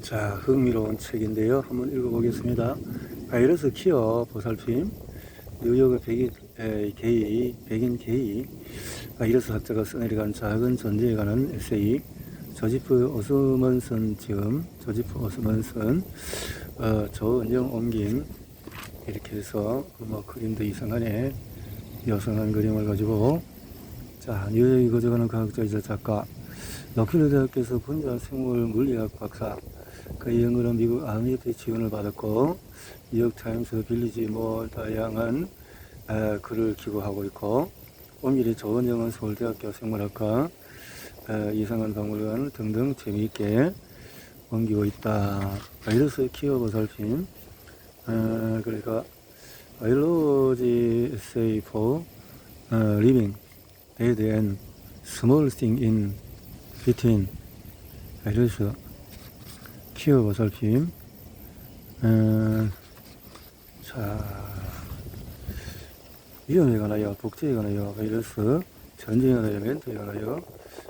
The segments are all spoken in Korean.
자, 흥미로운 책인데요. 한번 읽어보겠습니다. 바이러스 키어 보살핌, 뉴욕의 백인 게이 바이러스 학자가 써내려간 작은 전제에 관한 에세이, 조지프 오스먼슨 조은영 옮긴, 이렇게 해서 그림도 이상하네. 여성한 그림을 가지고, 자, 뉴욕이 거주하는 과학자이자 작가, 러킬드 대학교에서 분자 생물 물리학 박사, 그 연구는 미국 아미대 지원을 받았고, 뉴욕타임스, 빌리지 다양한 글을 기고하고 있고, 엄밀히 조은영은 서울대학교 생물학과, 이상한 박물관 등등 재미있게 옮기고 있다. 바이러스 키어 보살핌, 그러니까 바이올로지 에세이 for living dead and small thing in between. 바이러스 키어 보살핌. 자, 위험에 관하여, 복제에 관하여, 바이러스 전쟁에 관하여, 멘토에 관하여,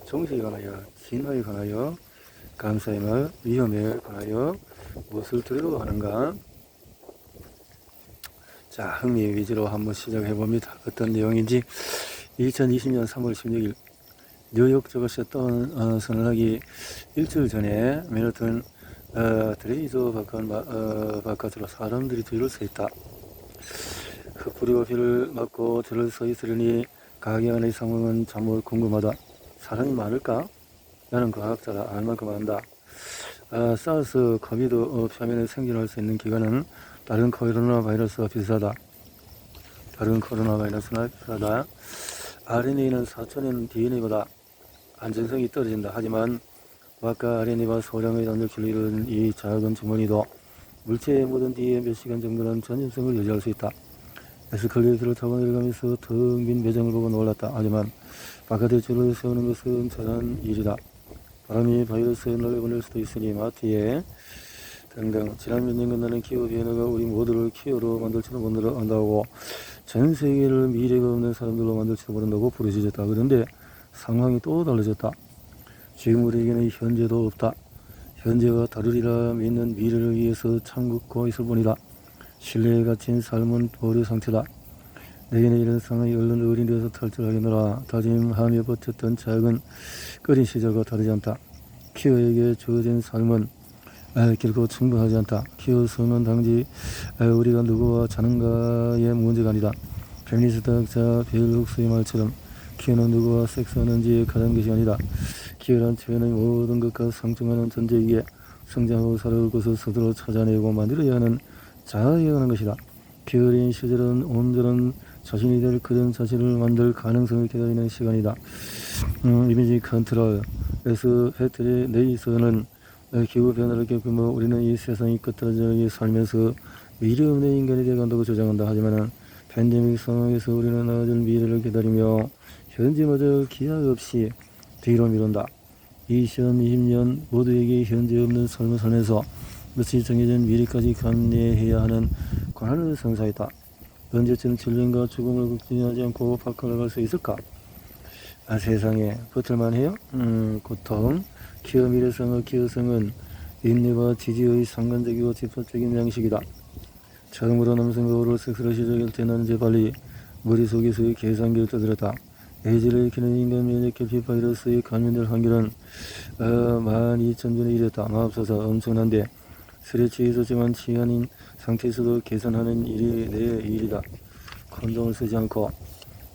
종식에 관하여, 진화에 관하여, 감사의 말, 위험에 관하여 무엇을 두려워 하는가. 자, 흥미 위주로 한번 시작해 봅니다. 어떤 내용인지. 2020년 3월 16일 뉴욕 저것이 선언하기 일주일 전에 맨하튼 트레이저 바깥으로 사람들이 줄을 서 있다. 흙뿌리고 비를 맞고 줄을 서 있으려니 가게 안의 상황은 참으로 궁금하다. 사람이 많을까? 나는 과학자라 알 만큼 안다. 사르스 코비드 표면에 생존할 수 있는 기간은 다른 코로나 바이러스와 비슷하다. RNA는 4천년 DNA보다 안전성이 떨어진다. 하지만 아까 RNA와 소량의 단백질을 이루는 이 작은 주머니도 물체에 묻은 뒤에 몇 시간 정도는 전염성을 유지할 수 있다. 에스컬레이터를 타고 내려가면서 텅 빈 매장을 보고 놀랐다. 하지만 바깥에 줄을 세우는 것은 저런 일이다. 바람이 바이러스에 날려보낼 수도 있으니 마트에 등등. 지난 몇 년간 나는 기후 변화가 우리 모두를 키어로 만들지도 모른다고, 전 세계를 미래가 없는 사람들로 만들지도 모른다고 부르짖었다. 그런데 상황이 또 달라졌다. 지금 우리에게는 현재도 없다. 현재가 다르리라 믿는 미래를 위해서 참고 있을 뿐이다. 신뢰에 갇힌 삶은 보류 상태다. 내게는 이런 상황이 얼른 어린이에서 탈출하겠노라 다짐하며 버텼던 작은 어린 시절과 다르지 않다. 키어에게 주어진 삶은 결코 충분하지 않다. 키어 선언 당시 우리가 누구와 자는가의 문제가 아니다. 페미니스트 학자 벨 훅스의 말처럼 키어는 누구와 섹스하는지에 관한 것이 아니다. 키어란 표현의 모든 것과 상충하는 존재이기에 성장하고 살아올 것을 스스로 찾아내고 만들어야 하는 자아에 관한 것이다. 키어린 시절은 온전한 자신이 될 그런 자신을 만들 가능성을 기다리는 시간이다. 이미지 컨트롤 패트리 네이서는 기후 변화를 겪으며 우리는 이 세상이 끝들어져 살면서 미래 없는 인간이 되어간다고 주장한다. 하지만 팬데믹 상황에서 우리는 나아질 미래를 기다리며 현재마저 기약 없이 뒤로 미룬다. 2020년 모두에게 현재 없는 삶을 살면서 며칠 정해진 미래까지 감내해야 하는 권한을 선사했다. 언제쯤 질병과 죽음을 걱정하지 않고 밖을 나갈 수 있을까? 세상에 버틸만 해요? 고통. 키어 미래성의 키어성은 인내와 지지의 상관적이고 집합적인 양식이다. 처음으로 남성과 오럴 섹스를 시작할 때 나는 재빨리 머릿속에서의 계산기를 떠들었다. 에이즈를 일으키는 인간 면역 결핍 바이러스에 감염될 확률은 12,000분의 1이었다. 마법사서 엄청난데 스트레치 있었지만 치안인 상태에서도 계산하는 일이 내 일이다. 콘돔을 쓰지 않고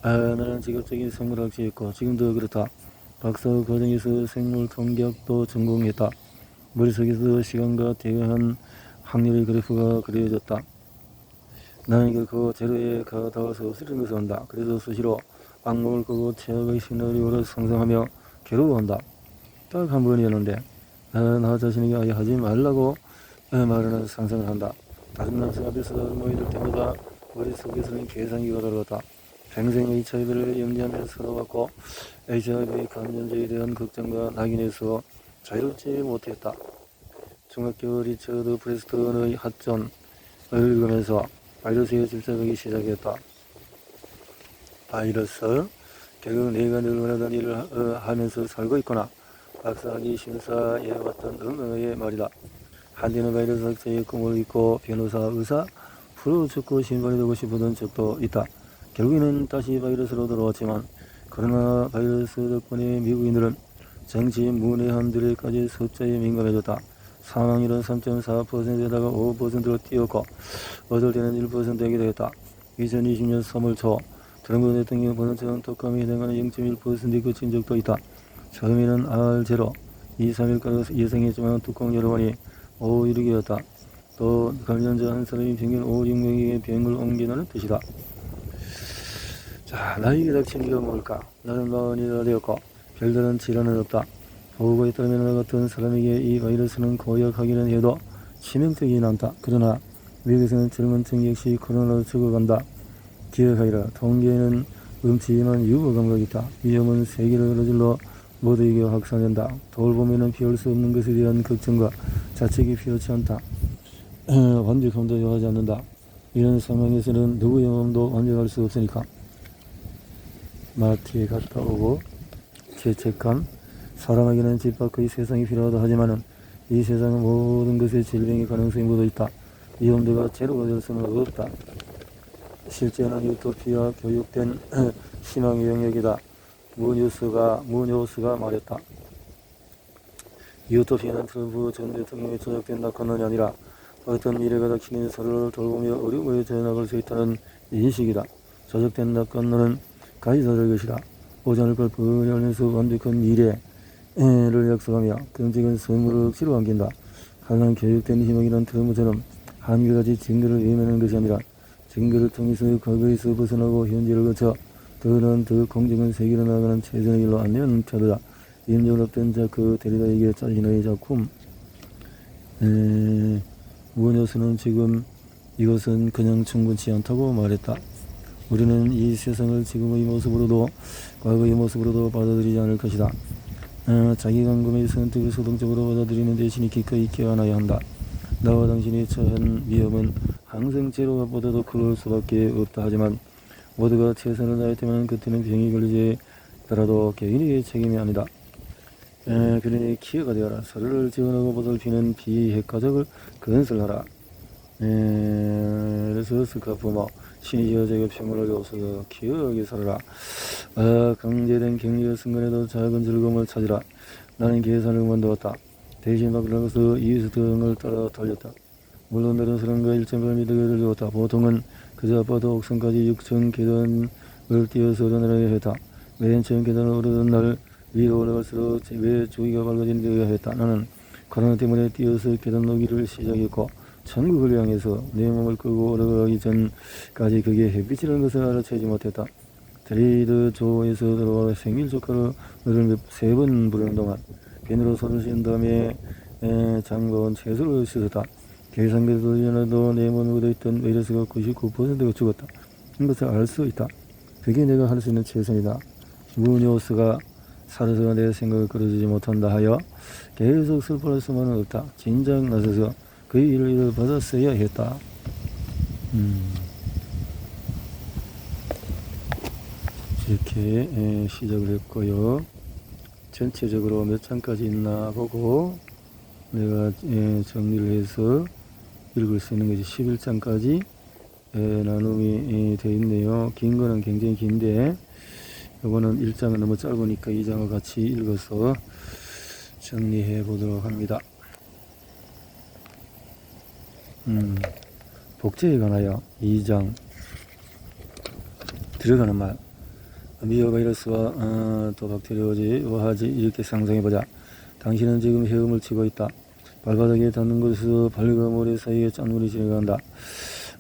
나는 직업적인 생물학자였고 지금도 그렇다. 박사 과정에서 생물 통계학도 전공했다. 머릿속에서 시간과 대응한 확률의 그래프가 그려졌다. 나는 결코 제로에 가까워서 없어지는 것을 한다. 그래서 수시로 악몽을 꾸고 최악의 시나리오를 상상하며 괴로워한다. 딱 한 번이었는데 나 자신에게 아예 하지 말라고 말하는 상상을 한다. 다른 남성 앞에서 모이들 때마다 머릿속에서는 계산기가 돌아갔다. 평생 HIV를 염려하며 살아왔고 HIV 감염자에 대한 걱정과 낙인에서 자유롭지 못했다. 중학교 리처드 프레스턴의 학전을 읽으면서 바이러스에 집착하기 시작했다. 바이러스, 결국 내가 늘 원하던 일을 하면서 살고 있구나. 박사학위 심사에 왔던 응어의 말이다. 한디는 바이러스 학자의 꿈을 잊고 변호사, 의사, 프로 축구 심판이 되고 싶었던 적도 있다. 결국에는 다시 바이러스로 돌아왔지만 코로나 바이러스 덕분에 미국인들은 정치 문외한들에까지 숫자에 민감해졌다. 사망률은 3.4%에다가 5%로 뛰었고 어떨 때는 1%이기도 했다. 2020년 3월 초 트럼프 대통령 본선처럼 독감에 해당하는 0.1%에 그친 적도 있다. 처음에는 R0, 2, 3일까지 예상했지만 뚜껑 열어보니 5, 6이었다. 또 감염자 한 사람이 평균 5, 6명에게 병을 옮긴다는 뜻이다. 자, 나에게 닥친 이가 뭘까? 나는 40이나 되었고 별다른 질환은 없다. 보고에 따르면 나 같은 사람에게 이 바이러스는 고약하기는 해도 치명적이진 않다. 그러나 미국에서는 젊은 층 역시 코로나로 죽어간다. 기억하기라. 통계에는 음침한 유머 감각이 있다. 위험은 세계를 어질러 모두에게 확산된다. 돌보면은 피할 수 없는 것에 대한 걱정과 자책이 필요치 않다. 완벽함도 요하지 않는다. 이런 상황에서는 누구의 마음도 완벽할 수 없으니까. 마트에 갔다 오고 죄책감, 사람에게는 집 밖의 세상이 필요하다 하지만은 이 세상은 모든 것에 질병의 가능성이 묻어 있다. 이 엄두가 제로가 될 수는 없다. 실제는 유토피아 교육된 희망의 영역이다. 무뉴스가 말했다. 유토피아는 트럼프 전 대통령이 조작된 낙관론이 아니라 어떤 미래가 닥치는 서로를 돌보며 어려움을 전화할 수 있다는 인식이다. 조작된 낙관론은 가시사될 것이다. 오지 않을 걸 뻔히 알면서 완벽한 미래를 약속하며 정책은 선물을 억지로 안긴다. 하지만 교육된 희망이란 트럼프처럼 한결같이 증거를 외면하는 것이 아니라 증거를 통해서 과거에서 벗어나고 현재를 거쳐 더 공정한 세계로 나아가는 최선의 길로 안내하는 태도다. 임종을 없던 자크 데리다에게 자신의 작품 무녀스는 지금 이것은 그냥 충분치 않다고 말했다. 우리는 이 세상을 지금의 모습으로도 과거의 모습으로도 받아들이지 않을 것이다. 자기 감금의 선택을 소동적으로 받아들이는 대신에 기꺼이 깨어나야 한다. 나와 당신이 처한 위험은 항상 제로보다도 클 수밖에 없다. 하지만 모두가 최선을 다할 때면 그때는 병이 걸리지 더라도 개인의 책임이 아니다. 그러니 기회가 되어라. 서로를 지원하고 보살피는 비핵 가족을 건설하라. 그래서 스카프모 신이 지어제게 평화를 주옵소서. 기억하게 살아라. 강제된 격리의 순간에도 작은 즐거움을 찾으라. 나는 계산을 만들었다. 대신 밖으로서 이웃 등을 따라 달렸다. 물론 다른 사람과 1.8m를 주었다. 보통은 그저 아파트 옥상까지 6층 계단을 뛰어서 오르내려야 했다. 맨 처음 계단을 오르던 날 위로 올라갈수록 왜 주위가 밝아지려야 했다. 나는 코로나 때문에 뛰어서 계단 오기를 시작했고 천국을 향해서 내 몸을 끌고 올라가기 전까지 그게 햇빛이라는 것을 알아채지 못했다. 트레이드 조에서 들어와 생일 축하를 노래를 3번 부르는 동안 비누로 손을 씻은 다음에 장거운 채소를 씻었다. 계산기에도 전에도 내 몸에 묻어있던 바이러스가 99%가 죽었다. 이것을 알 수 있다. 그게 내가 할 수 있는 최선이다. 무뉴스가 살아서 내 생각을 끌어주지 못한다 하여 계속 슬퍼할 수만은 없다. 진작 나서서 그의 일을 받았어야 했다. 이렇게 시작을 했고요. 전체적으로 몇 장까지 있나 보고 내가 정리를 해서 읽을 수 있는 것이 11장까지 나눔이 되어 있네요. 긴 거는 굉장히 긴데 이거는 1장은 너무 짧으니까 2장을 같이 읽어서 정리해 보도록 합니다. 복제에 관하여 2장 들어가는 말. 미어바이러스와 또 박테리오지, 와하지 이렇게 상상해보자. 당신은 지금 헤엄을 치고 있다. 발바닥에 닿는 곳에서 발과 모래 사이에 짠물이 지나간다.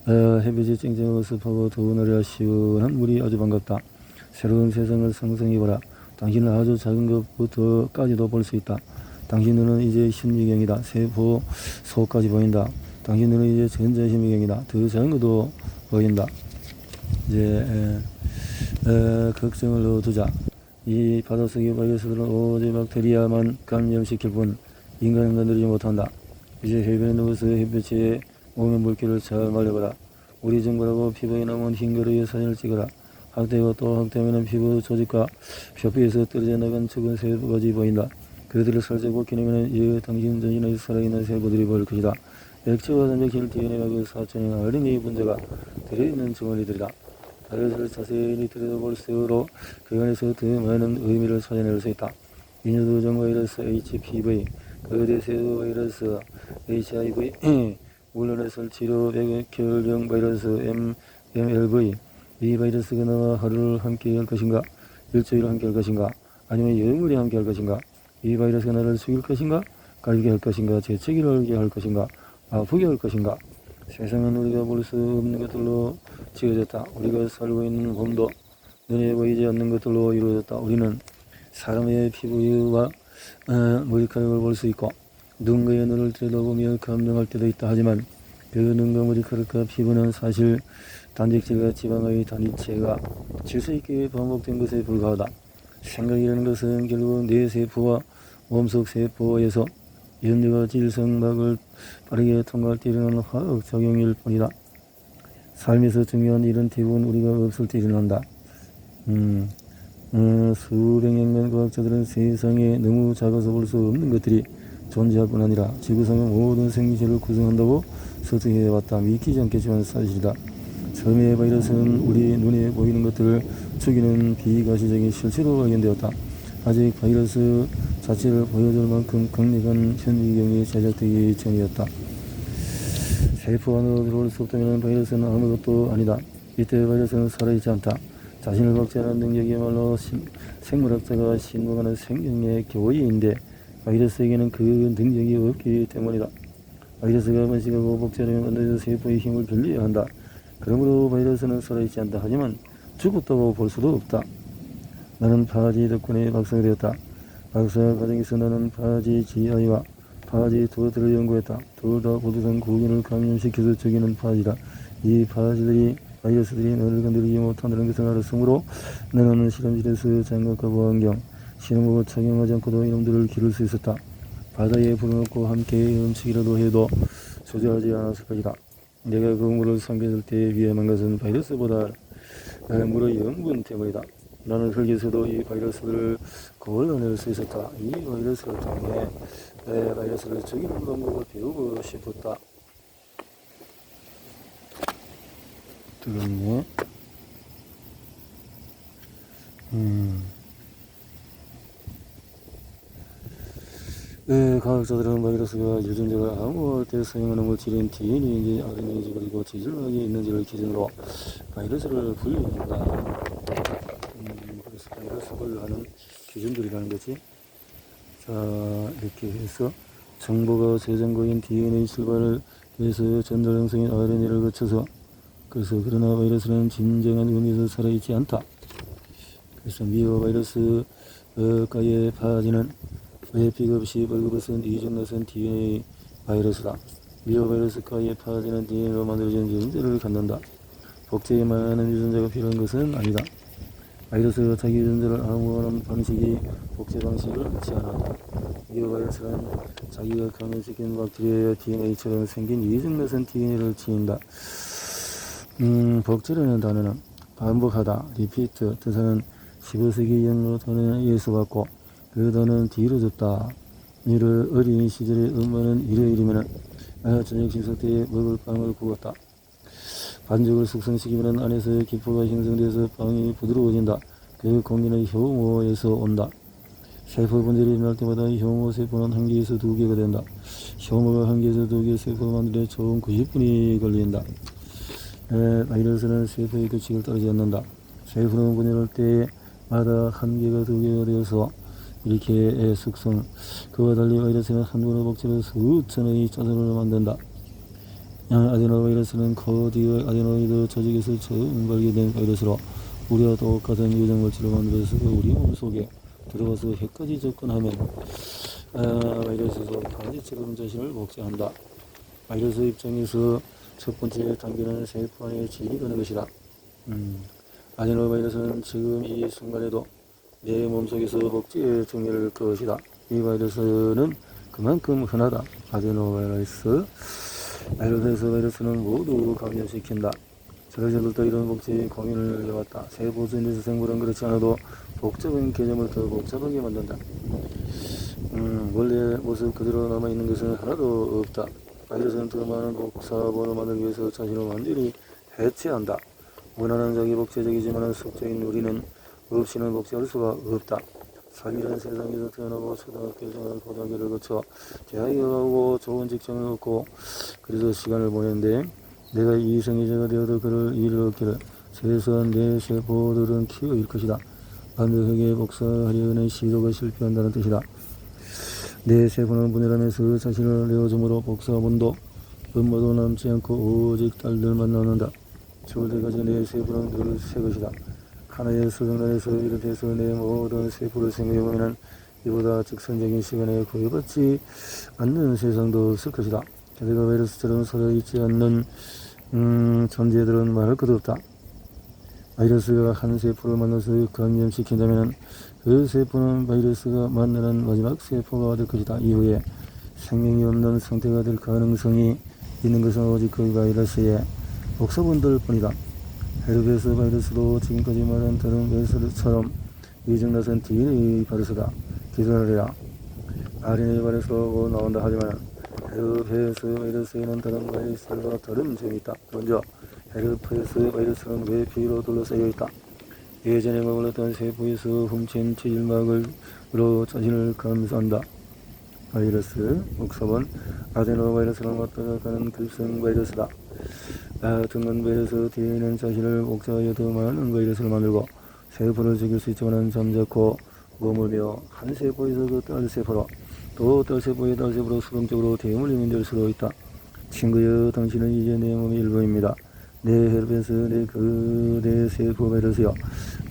햇빛이 쨍쨍하고 습하고 더운 날이라 시원한 물이 아주 반갑다. 새로운 세상을 상상해보라. 당신은 아주 작은 것부터까지도 볼 수 있다. 당신 눈은 이제 심리경이다. 세포 속까지 보인다. 당신 눈은 이제 전자심리경이다. 더 작은 것도 보인다. 이제 걱정을 넣어두자. 이 바닷속의 바이러스들은 오직 박테리아만 감염시킬 뿐 인간은 건드리지 못한다. 이제 해변에 누워서 햇볕에 몸의 물기를 잘 말려봐라. 우리 정보라고 피부에 남은 흰가루의 사진을 찍어라. 확대하고 또 확대하면 피부 조직과 표피에서 떨어져 나간 적은 세부까지 보인다. 그들을 살찌고 기념하는 이 당신 전신의 살아있는 세포들이 보일 것이다. 액체와 단백질 DNA가 그 4천여 어린이 분자가 들어있는 정원이들이다. 바이러스를 자세히 들여다볼수록 그 안에서 더 많은 의미를 찾아낼 수 있다. 인유두종 바이러스 HPV, 거대세도 바이러스 HIV, 물론에서 치료 백혈병 바이러스 MLV, 이 바이러스가 나와 하루를 함께 할 것인가? 일주일을 함께 할 것인가? 아니면 영원히 함께 할 것인가? 이 바이러스가 나를 죽일 것인가? 갈게 할 것인가? 재채기를 하게 할 것인가? 아프게 할 것인가? 세상은 우리가 볼 수 없는 것들로 지어졌다. 우리가 살고 있는 몸도 눈에 보이지 않는 것들로 이루어졌다. 우리는 사람의 피부와 머리카락을 볼 수 있고 눈과의 눈을 들여다보며 감정할 때도 있다. 하지만 그 눈과 머리카락과 피부는 사실 단백질과 지방의 단위체가 질서 있게 반복된 것에 불과하다. 생각이라는 것은 결국 뇌 세포와 몸속 세포에서 연료가 질성막을 빠르게 통과할 때 일어나는 화학 작용일 뿐이다. 삶에서 중요한 일은 대부분 우리가 없을 때 일어난다. 수백여 년 과학자들은 세상에 너무 작아서 볼 수 없는 것들이 존재할 뿐 아니라 지구상의 모든 생명체를 구성한다고 설득해왔다. 믿기지 않겠지만 사실이다. 처음에 바이러스는 우리 눈에 보이는 것들을 죽이는 비가시적인 실체로 발견되었다. 아직 바이러스 자체를 보여줄 만큼 강력한 현미경이 제작되기 전이었다. 세포 안으로 들어올 수 없다면 바이러스는 아무것도 아니다. 이때 바이러스는 살아있지 않다. 자신을 박제하는 능력이야말로 생물학자가 신봉하는 생명의 교의인데 바이러스에게는 그 능력이 없기 때문이다. 바이러스가 번식하고 복제하려면 언제든 세포의 힘을 빌려야 한다. 그러므로 바이러스는 살아있지 않다. 하지만 죽었다고 볼 수도 없다. 나는 파지 덕분에 박사가 되었다. 박사 과정에서 나는 파지 GI와 파지 도어들을 연구했다. 둘 다 고두산 구균을 감염시켜서 죽이는 파지다. 이 파지들이 바이러스들이 너를 건드리지 못한다는 것을 알았으므로 나는 실험실에서 장갑과 보안경, 신호복을 착용하지 않고도 이놈들을 기를 수 있었다. 바다에 불어넣고 함께 음식이라도 해도 주저하지 않았을 것이다. 내가 그 물을 삼켰을 때 위험한 것은 바이러스보다 물의 염분 때문이다. 나는 흙에서도 이 바이러스를 걸러낼 수 있었다. 이 바이러스를 통해 바이러스를 죽이는 방법을 배우고 싶었다. 뜨겁네. 과학자들은 바이러스가 유전자가 암호할 때 사용하는 물질인 DNA인지 RNA인지 그리고 지질학이 있는지를 기준으로 바이러스를 분류한다. 그래서 바이러스 분류하는 기준들이라는 거지. 자, 이렇게 해서 정보가 저장고인 DNA 출발을 해서 전달 형성인 RNA를 거쳐서 그래서 그러나 바이러스는 진정한 의미에서 살아있지 않다. 그래서 미어 바이러스가의 파지는 회픽 없이 벌거벗은 이중나선 DNA 바이러스다. 미어 바이러스가의 파지는 DNA로 만들어진 유전자를 갖는다. 복제에 많은 유전자가 필요한 것은 아니다. 바이러스가 자기 유전자를 암호하는 방식이 복제 방식을 같지 않았다. 미어 바이러스는 자기가 감염시킨 박테리아의 DNA처럼 생긴 이중나선 DNA를 지닌다. 복제라는 단어는 반복하다, 리피트, 뜻하는 15세기 영어 단어에 의해서 왔고 그 단어는 뒤로 졌다. 이를 어린 시절에 엄마는 일요일이면 저녁 식사 때에 먹을 빵을 구웠다. 반죽을 숙성시키면 안에서 기포가 형성돼서 빵이 부드러워진다. 그 공기는 효모에서 온다. 세포 분절이 일어날 때마다 효모 세포는 한 개에서 두 개가 된다. 효모가 한 개에서 두 개의 세포를 만드는데 총 90분이 걸린다. 바이러스는 세포의 규칙을 따르지 않는다. 세포는 분열할 때마다 한 개가 두 개가 되어서 이렇게 숙성. 그와 달리 바이러스는 한 번의 복제로 수천의 자손을 만든다. 아데노바이러스는 코디의 아데노이드 조직에서 처음 발견된 바이러스로 우리와 똑같은 유전물질을 만들어서 우리 몸속에 들어가서 핵까지 접근하면 바이러스도 파지처럼 자신을 복제한다. 바이러스 입장에서 첫 번째 단계는 세포 안에 진입하는 것이다. 아데노바이러스는 지금 이 순간에도 내 몸속에서 복제 중일 것이다. 이 바이러스는 그만큼 흔하다. 아데노바이러스 바이러스는 모두 감염시킨다. 저들도 이런 복제에 고민을 해왔다. 세포 전에서 생물은 그렇지 않아도 복잡한 개념을 더 복잡하게 만든다. 원래 모습 그대로 남아있는 것은 하나도 없다. 바이러스는 더 많은 복사본을 만들기 위해서 자신을 완전히 해체한다. 원하는 자기 복제적이지만 속적인 우리는 없이는 복제할 수가 없다. 사기는 세상에서 태어나고 초등학교, 중학교, 고등학교를 거쳐 대학에 가고 좋은 직장을 얻고 그래서 시간을 보내는데 내가 이성애자가 되어도 그럴 일을 얻기를 최소한 내 세포들은 키워일 것이다. 반드하게 복사하려는 시도가 실패한다는 뜻이다. 내 세포는 분열하면서 자신을 내어줌으로 복사본도 엄마도 남지 않고 오직 딸들만 남는다. 죽을 때까지 내 세포는 늘 새 것이다. 하나의 수정란에서 비롯해서 내 모든 세포를 생각해보면 이보다 직선적인 시간에 구애받지 않는 세상도 없을 것이다. 게다가 바이러스처럼 살아있지 않는 존재들은 말할 것도 없다. 바이러스가 한 세포를 만나서 감염시킨다면 그 세포는 바이러스가 만나는 마지막 세포가 될 것이다. 이후에 생명이 없는 상태가 될 가능성이 있는 것은 오직 그 바이러스의 복사본들 뿐이다. 헤르페스 바이러스도 지금까지 말한 다른 바이러스처럼 이정나선 DNA 바이러스다. 기술하리라. RNA 바이러스라고 나온다 하지만 헤르페스 바이러스에는 다른 바이러스와 다른 점이 있다. 먼저 헤르페스 바이러스는 외피로 둘러싸여 있다. 예전에 머물렀던 세포에서 훔친 체질막으로 자신을 감싼다. 바이러스, 복사본, 아데노바이러스랑 왔다가 가는 급성 바이러스다. 등은 바이러스 DNA는 자신을 복제하여 더 많은 바이러스를 만들고 세포를 죽일 수 있지만 잠자코 머물며 한 세포에서 그 딸세포로 또 딸세포의 딸세포로 수동적으로 대물림이 될 수도 있다. 친구여, 당신은 이제 내 몸의 일부입니다. 내 헤르페스, 내 세포 바이러스여.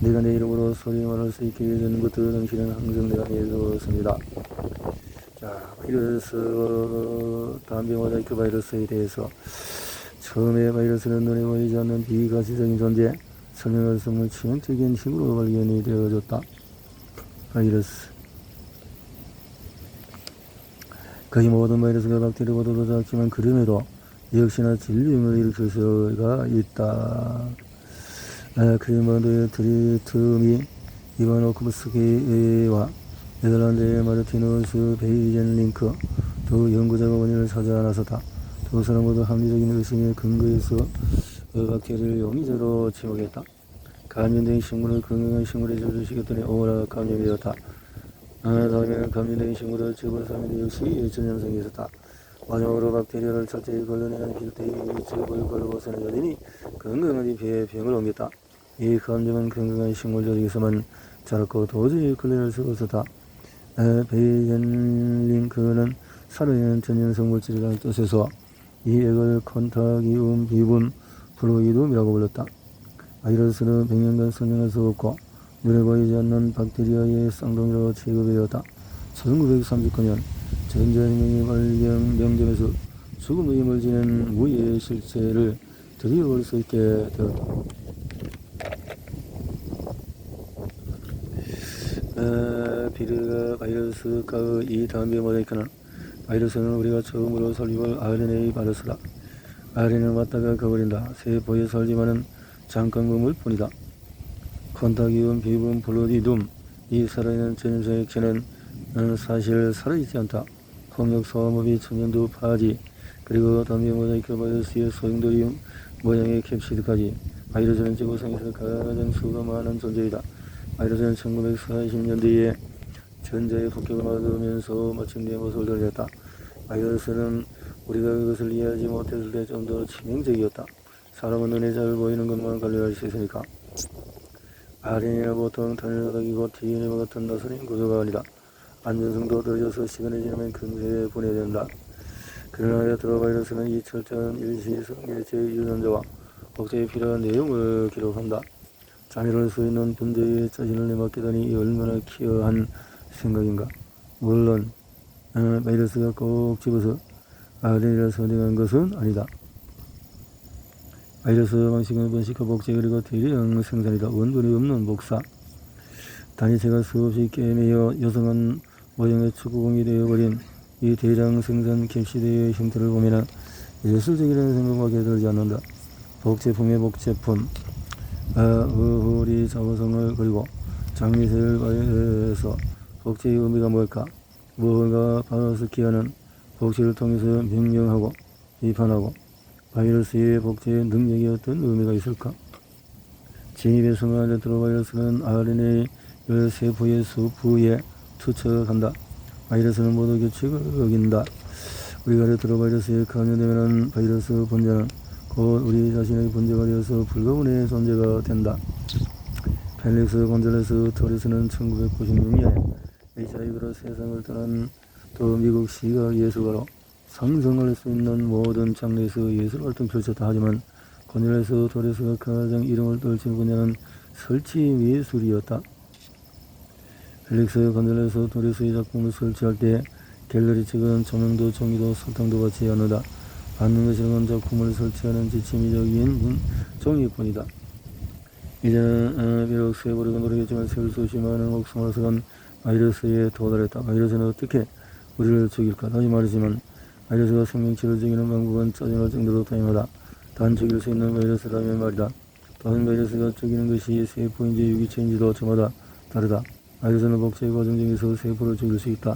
내가 내 이름으로 소리 말할 수 있게 해주는 것도 당신은 항상 내가 해줬습니다. 자, 바이러스, 담배 모자이크 바이러스에 대해서 처음에 바이러스는 눈에 보이지 않는 비가시적인 존재, 설명할 수 없는 치명적인 힘으로 발견이 되어졌다. 바이러스. 거의 모든 바이러스가 박테리아보다도 작지만 그럼에도 역시나 질병을 일으킬 수가 있다. 크리먼드의 트리트미 이바노크스키와 네덜란드의 마르티누스 베이젠링크 두 연구자가 원인을 찾아 나섰다. 두 사람 모두 합리적인 의심에 근거해서 박테리아를 용의자로 지목했다. 감염된 식물을 건강한 식물에 주시겠더니 오라 감염이 되었다. 다음에는 감염된 식물을 재벌사람들이 역시 전염성이 있었다. 마지막으로 박테리아를 철저히 걸러내는 필터에 재벌 걸러고서는 여전히 건강한 잎에 병을 옮겼다. 이 감염은 건강한 식물 조직에서만 자랐고 도저히 걸러낼 수 없었다. 베이젠링크는 살아있는 전염성 물질이라는 뜻에서 이 액을 콘타기움 비분 플루이둠이라고 불렀다. 바이러스는 100년간 설명할 수 없고 눈에 보이지 않는 박테리아의 쌍둥이로 취급되었다. 1939년 전자혁명의 발견 명점에서 죽음의 힘을 지닌 무의 실체를 드디어 볼 수 있게 되었다. 비르가 바이러스가의 이 담배 모자이크는 바이러스는 우리가 처음으로 설립할 RNA 바이러스다. RNA는 왔다가 가버린다. 세포에 살지만은 잠깐 머물 뿐이다. 콘타기움 비분 플루디둠 이 살아있는 전염성 액체는 사실 살아있지 않다. 폭력 소화법이 천연두 파지 그리고 담배 모자이크 바이러스의 소용돌이 모양의 캡시드까지 바이러스는 지구상에서 가장 수가 많은 존재이다. 바이러스는 1940년대에 전자의 폭격을 맞으면서 마침내 모습을 드러냈다. 바이러스는 우리가 그것을 이해하지 못했을 때 좀 더 치명적이었다. 사람은 눈에 잘 보이는 것만 관리할 수 있으니까. RNA는 보통 단일화적이고 DNA와 같은 나선인 구조가 아니다. 안전성도 떨어져서 시간이 지나면 금세 분해된다. 그러나 야트로바이러스는 이 철저한 일시성일체 유전자와 복제에 필요한 내용을 기록한다. 자멸할 수 있는 분자에 자신을 내맡기다니 얼마나 키어한 생각인가. 물론 바이러스가 꼭 집어서 RNA를 선택한 것은 아니다. 바이러스 방식은 번식과 복제 그리고 대량 생산이다. 원본이 없는 복사. 단위체가 수없이 깨매어 여성한 모형의 축구공이 되어버린 이 대량 생산 캡시드의 형태를 보면 예술적이라는 생각밖에 들지 않는다. 복제품의 복제품, 의리 자부성을 그리고 장미색을 발휘해서 복제의 의미가 뭘까? 무언가 바로스키아는 복제를 통해서 명령하고 비판하고 바이러스의 복제의 능력이 어떤 의미가 있을까? 진입의 순간 레트로바이러스는 RNA를 세포의 수부에 투척한다. 바이러스는 모두 규칙을 어긴다. 우리가 레트로바이러스에 감염되면 바이러스 분자는 곧 우리 자신의 분자가 되어서 불가분의 존재가 된다. 펠릭스 곤잘레스 토레스는 1996년에 HIV로 세상을 떠난 또 미국 시각 예술가로 상상할 수 있는 모든 장르에서 예술 활동을 펼쳤다. 하지만 곤잘레스 토레스가 가장 이름을 떨친 분야는 설치 미술이었다. 펠릭스 곤잘레스 토레스의 작품을 설치할 때 갤러리 측은 조명도 종이도 설탕도 받지 않는다. 받는 것이란 작품을 설치하는 지침이적인 종이뿐이다. 이제는 비록 세보려고 노력했지만 세울 수 없이 많은 목숨을 앗아간 바이러스에 도달했다. 바이러스는 어떻게 우리를 죽일까? 다시 말하지만 바이러스가 생명체를 죽이는 방법은 짜증날 정도로 다양하다. 단 죽일 수 있는 바이러스라면 말이다. 또한 바이러스가 죽이는 것이 세포인지 유기체인지도 저마다 다르다. 바이러스는 복제 과정 중에서 세포를 죽일 수 있다.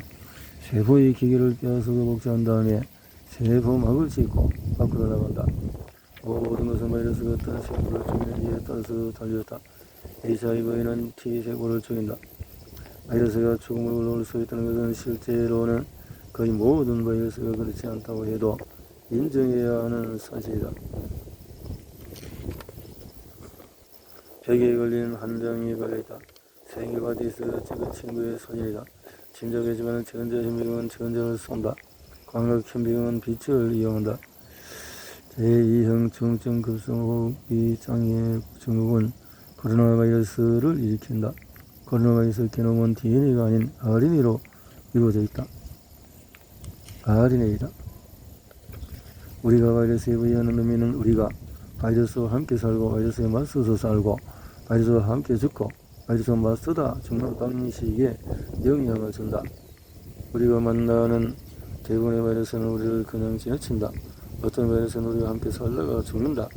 세포의 기계를 빼앗아서 복제한 다음에 세포막을 짓고 밖으로 나간다. 모든 것은 바이러스가 어떤 세포를 죽이는지에 따라서 달려있다. HIV는 T세포를 죽인다. 바이러스가 죽음을 올라올 수 있다는 것은 실제로는 거의 모든 바이러스가 그렇지 않다고 해도 인정해야 하는 사실이다. 벽에 걸린 한 장이 걸려있다. 생일바디스 그 친구의 사진이다. 짐작하지만 전자 현미경은 전자를 쏜다. 광학 현미경은 빛을 이용한다. 제2형 중증 급성호흡기 장애 증후군 코로나 바이러스를 일으킨다. 코로나 바이러스 게놈은 DNA가 아닌 RNA로 이루어져 있다. RNA다. 우리가 바이러스에 부여하는 의미는 우리가 바이러스와 함께 살고 바이러스에 맞서서 살고 바이러스와 함께 죽고 바이러스와 맞서다 죽는 방식에 영향을 준다. 우리가 만나는 대부분의 바이러스는 우리를 그냥 지나친다. 어떤 바이러스는 우리와 함께 살다가 죽는다.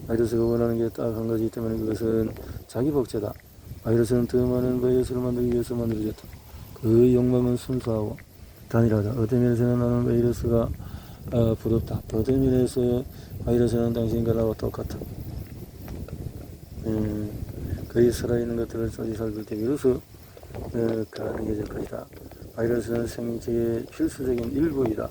바이러스가 원하는 게 딱 한 가지 때문에 그것은 자기 복제다. 바이러스는 더 많은 바이러스를 만들기 위해서 만들어졌다. 그 욕망은 순수하고 단일하다. 어떤 면에서는 나는 바이러스가 부럽다. 어떤 면에서 바이러스는 당신과 나와 똑같다. 거의 살아있는 것들을 조직살필 때 비로소 가능해질 것이다. 바이러스는 생명체의 필수적인 일부이다.